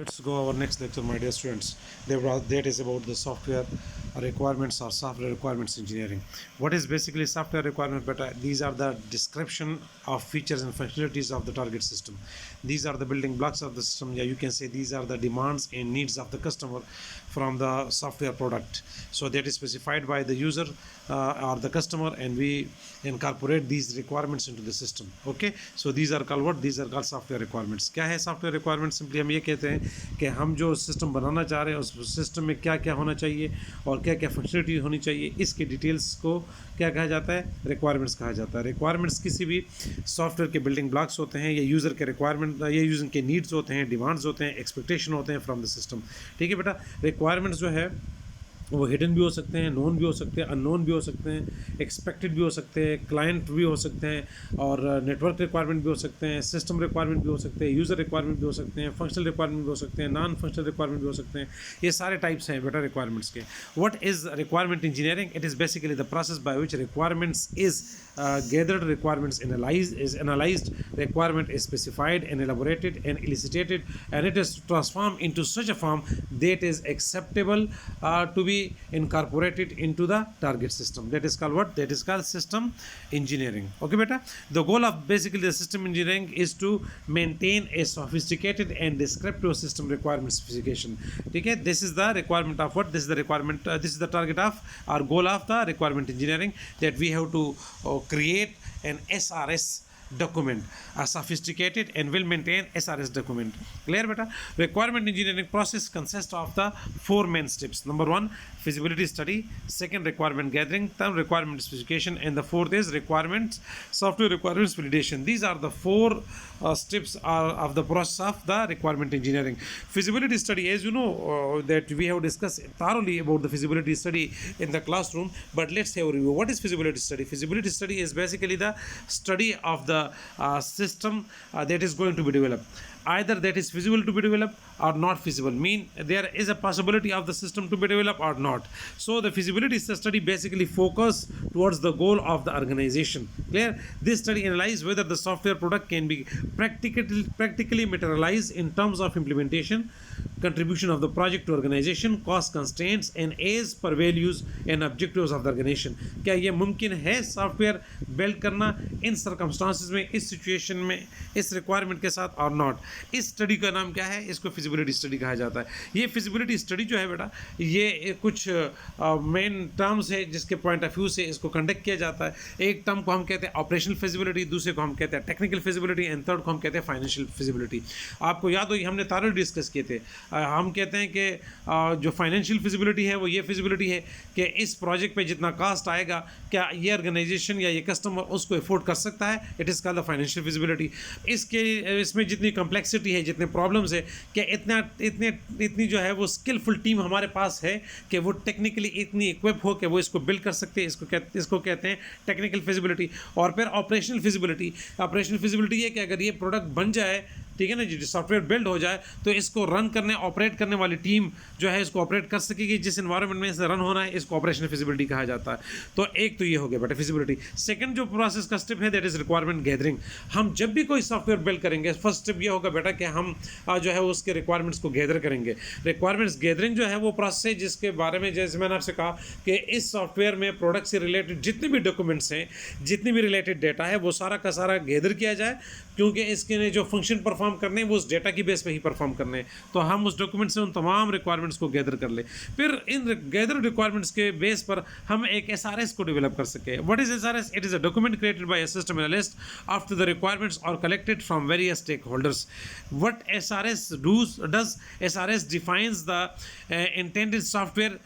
Let's go our next lecture, my dear students. That is about the software requirements or software requirements engineering. What is basically software requirement? But these are the description of features and functionalities of the target system. These are the building blocks of the system. Yeah, you can say these are the demands and needs of the customer from the software product. So that is specified by the user or the customer, and we incorporate these requirements into the system. Okay, so these are called what? These are called software requirements. क्या है software requirements? Simply हम ये कहते हैं कि हम जो system बनाना चाह रहे हैं उस सिस्टम में क्या क्या होना चाहिए और क्या क्या फंक्शनलिटी होनी चाहिए, इसके डिटेल्स को क्या कहा जाता है? रिक्वायरमेंट्स कहा जाता है. रिक्वायरमेंट्स किसी भी सॉफ्टवेयर के बिल्डिंग ब्लॉक्स होते हैं, या यूज़र के रिक्वायरमेंट, या यूज़र के नीड्स होते हैं, डिमांड्स होते हैं, एक्सपेक्टेशन होते हैं फ्रॉम द सिस्टम. ठीक है बेटा. रिक्वायरमेंट्स जो है वो हिडन भी हो सकते हैं, नोन भी हो सकते हैं, अननोन भी हो सकते हैं, एक्सपेक्टेड भी हो सकते हैं, क्लाइंट भी हो सकते हैं, और नेटवर्क रिक्वायरमेंट भी हो सकते हैं, सिस्टम रिक्वायरमेंट भी हो सकते हैं, यूज़र रिक्वायरमेंट भी हो सकते हैं, फंक्शनल रिक्वायरमेंट भी हो सकते हैं, नॉन फंक्शनल रिक्वायरमेंट भी हो सकते हैं. ये सारे टाइप्स हैं बेटा रिक्वायरमेंट्स के. What is requirement engineering? It is basically the process by which requirements is gathered, requirements analyzed, requirement is specified and elaborated and elicited, and it is transformed into such a form that is acceptable to be incorporated into the target system. That is called what? That is called system engineering. Okay beta. The goal of basically the system engineering is to maintain a sophisticated and descriptive system requirement specification. Okay, this is the requirement of what? This is the requirement, this is the target of our goal of the requirement engineering, that we have to create an SRS document, a sophisticated and well maintained SRS document. Clear beta? Requirement engineering process consists of the four main steps. Number one, feasibility study. Second, requirement gathering. Third, requirement specification, and the fourth is requirements, software requirements validation. These are the four steps of the process of the requirement engineering. Feasibility study, as you know, that we have discussed thoroughly about the feasibility study in the classroom, but let's have a review. What is feasibility study? Feasibility study is basically the study of the system that is going to be developed. Either that is feasible to be developed or not feasible, mean there is a possibility of the system to be developed or not. So the feasibility study basically focus towards the goal of the organization. Clear? This study analyzes whether the software product can be practically materialized in terms of implementation, contribution of the project to organization, cost constraints, and as per values and objectives of the organization. क्या ये मुमकिन है software build करना इन circumstances में, इस situation में, इस requirement के साथ और नॉट? इस स्टडी का नाम क्या है? इसको फिजिबिलिटी स्टडी कहा जाता है. ये फिजिबिलिटी स्टडी जो है बेटा, ये कुछ मेन टर्म्स है जिसके पॉइंट ऑफ व्यू से इसको कंडक्ट किया जाता है. एक टर्म को हम कहते हैं ऑपरेशनल फिजिबिलिटी, दूसरे को हम कहते हैं टेक्निकल फिजिबिलिटी, एंड थर्ड को हम कहते हैं फाइनेंशियल फिजिबिलिटी. आपको याद हो हमने तारों डिस्कस किए थे. हम कहते हैं कि जो फाइनेंशियल फिजिबिलिटी है वो ये फिजिबिलिटी है कि इस प्रोजेक्ट पे जितना कास्ट आएगा, क्या ये ऑर्गेनाइजेशन या ये कस्टमर उसको अफोर्ड कर सकता है. It is called the financial feasibility. इसमें जितनी कॉम्प्लेक्सिटी है, जितने प्रॉब्लम्स है, क्या इतनी जो है वो स्किलफुल टीम हमारे पास है कि वो टेक्निकली इतनी इक्विप हो कि वो इसको बिल्ड कर सकते हैं. इसको कहते हैं टेक्निकल फिजिबिलिटी. और फिर ऑपरेशनल फिजिबिलिटी. ऑपरेशनल फिजिबिलिटी है कि अगर ये प्रोडक्ट बन जाए, ठीक है ना जी, सॉफ्टवेयर बिल्ड हो जाए, तो इसको रन करने, ऑपरेट करने वाली टीम जो है इसको ऑपरेट कर सकेगी. जिस एनवायरनमेंट में इसे रन होना है, इसको ऑपरेशनल फिजिबिलिटी कहा जाता है. तो एक तो ये हो गया बेटा फिजिबिलिटी. सेकंड जो प्रोसेस का स्टेप है, दैट इज रिक्वायरमेंट गैदरिंग. हम जब भी कोई सॉफ्टवेयर बिल्ड करेंगे, फर्स्ट स्टेप ये होगा बेटा कि हम जो है उसके रिक्वायरमेंट्स को गैदर करेंगे. रिक्वायरमेंट्स गैदरिंग जो है वो प्रोसेस है जिसके बारे में, जैसे मैंने आपसे कहा कि इस सॉफ्टवेयर में प्रोडक्ट से रिलेटेड जितने भी डॉक्यूमेंट्स हैं, जितनी भी रिलेटेड डेटा है, वो सारा का सारा गैदर किया जाए, क्योंकि इसके जो फंक्शन परफॉर्म करने हैं वो उस डेटा की बेस पे ही परफॉर्म करने हैं. तो हम उस डॉक्यूमेंट से उन तमाम रिक्वायरमेंट्स को गैदर कर ले. फिर इन गैदर रिक्वायरमेंट्स के बेस पर हम एक SRS को डेवलप कर सके. What is SRS? It is a document created by a system analyst after the requirements are collected from various stakeholders. What SRS does? SRS defines the intended software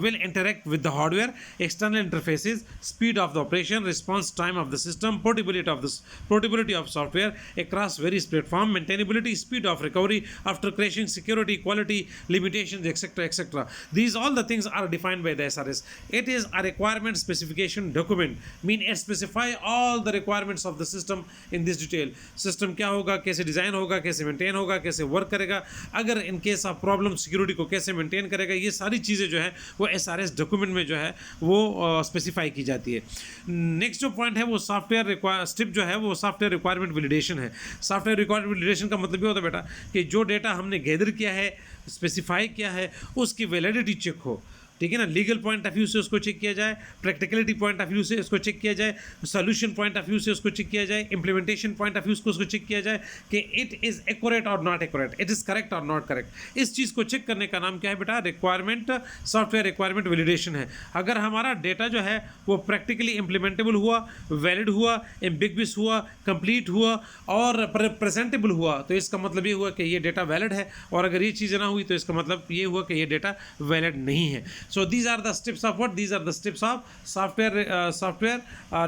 will interact with the hardware, external interfaces, speed of the operation, response time of the system, portability of software across various platforms, maintainability, speed of recovery after crashing, security, quality, limitations, etc., etc. These all the things are defined by the SRS. It is a requirement specification document. Mean it specify all the requirements of the system in this detail. System क्या होगा, कैसे design होगा, कैसे maintain होगा, कैसे work करेगा, अगर in case of problem security को कैसे मेंटेन करेगा, ये सारी चीज़ें जो है वो SRS डॉक्यूमेंट में जो है वो स्पेसिफाई की जाती है. नेक्स्ट जो पॉइंट है वो सॉफ्टवेयर स्टेप जो है वो सॉफ्टवेयर रिक्वायरमेंट वैलिडेशन है. सॉफ्टवेयर रिक्वायरमेंट वैलिडेशन का मतलब ये होता है बेटा कि जो डेटा हमने गैदर किया है, स्पेसिफाई किया है, उसकी वैलिडिटी चेक हो, ठीक है ना। लीगल पॉइंट ऑफ व्यू से उसको चेक किया जाए, प्रैक्टिकलिटी पॉइंट ऑफ व्यू से उसको चेक किया जाए, सोल्यूशन पॉइंट ऑफ व्यू से उसको चेक किया जाए, इंप्लीमेंटेशन पॉइंट ऑफ व्यू से उसको चेक किया जाए कि इट इज़ एक्यूरेट और not accurate, it is correct और नॉट करेक्ट। इस चीज़ को चेक करने का नाम क्या है बेटा? रिक्वायरमेंट, सॉफ्टवेयर रिक्वायरमेंट वैलिडेशन है। अगर हमारा डेटा जो है वो प्रैक्टिकली इम्प्लीमेंटेबल हुआ, वैलिड हुआ, एम्बिग्वियस हुआ, कंप्लीट हुआ और प्रेजेंटेबल हुआ, तो इसका मतलब ये हुआ कि ये डेटा वैलिड है, और अगर ये चीज़ ना हुई तो इसका मतलब ये हुआ कि ये डेटा वैलिड नहीं है। So these are the steps of what? These are the steps of software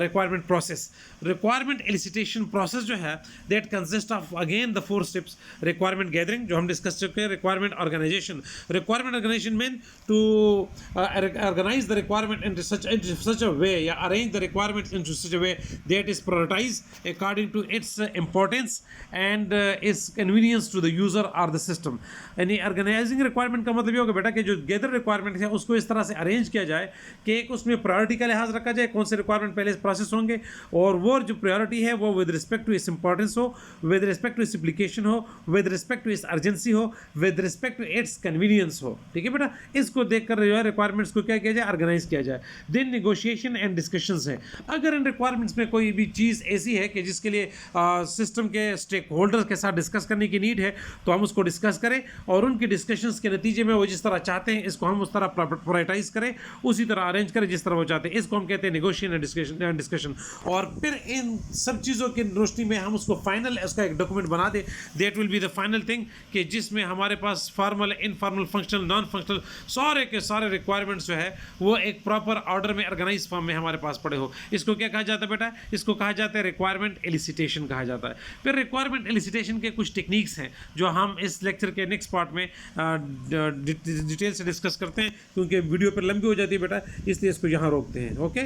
requirement process. Requirement elicitation process जो है that consists of again the 4 steps. Requirement gathering जो हम डिस्कस चुके हैं, requirement organization. Requirement organization mean to organize the requirement into such a way, या arrange the requirements into such a way that is prioritized according to its importance and its convenience to the user or the system. यानी organizing requirement का मतलब ये होगा बेटा कि जो gather requirement है उसको इस तरह से अरेंज किया जाए कि एक उसमें प्रायोरिटी का लिहाज रखा जाए, कौन से रिक्वायरमेंट पहले प्रोसेस होंगे, और वो जो प्रायोरिटी है वो विद रिस्पेक्ट टू इस इंपॉर्टेंस हो, विद रिस्पेक्ट टू इस एप्लीकेशन हो, विद रिस्पेक्ट टू इस अर्जेंसी हो, with respect to its convenience हो, ठीक है बेटा। इसको देखकर जो है रिक्वायरमेंट्स को क्या किया जाए? ऑर्गेनाइज किया जाए। देन निगोशिएशन एंड डिस्कशंस है। अगर इन रिक्वायरमेंट्स में कोई भी चीज़ ऐसी है कि जिसके लिए सिस्टम के स्टेक होल्डर्स के साथ डिस्कस करने की नीड है, तो हम उसको डिस्कस करें और उनकी डिस्कशंस के नतीजे में वो जिस तरह चाहते हैं इसको हम उस तरह प्रायोरिटाइज करें, उसी तरह अरेंज करें जिस तरह वो चाहते हैं। इसको हम कहते हैं नेगोशिएशन एंड डिस्कशन। और फिर इन सब चीज़ों की रोशनी में हम उसको फाइनल उसका एक डॉक्यूमेंट बना दें, that will be the final thing, कि जिसमें हमारे पास formal, informal, functional, non functional सारे के सारे रिक्वायरमेंट्स जो है वो एक प्रॉपर ऑर्डर में, ऑर्गेनाइज फॉर्म में हमारे पास पड़े हो। इसको क्या कहा जाता है बेटा? इसको कहा जाता है रिक्वायरमेंट एलिसिटेशन कहा जाता है। फिर रिक्वायरमेंट एलिसिटेशन के कुछ टेक्निक्स हैं जो हम इस लेक्चर के नेक्स्ट पार्ट में डिटेल से डिस्कस करते हैं, क्योंकि वीडियो पर लंबी हो जाती है बेटा, इसलिए इसको यहाँ रोकते हैं। ओके।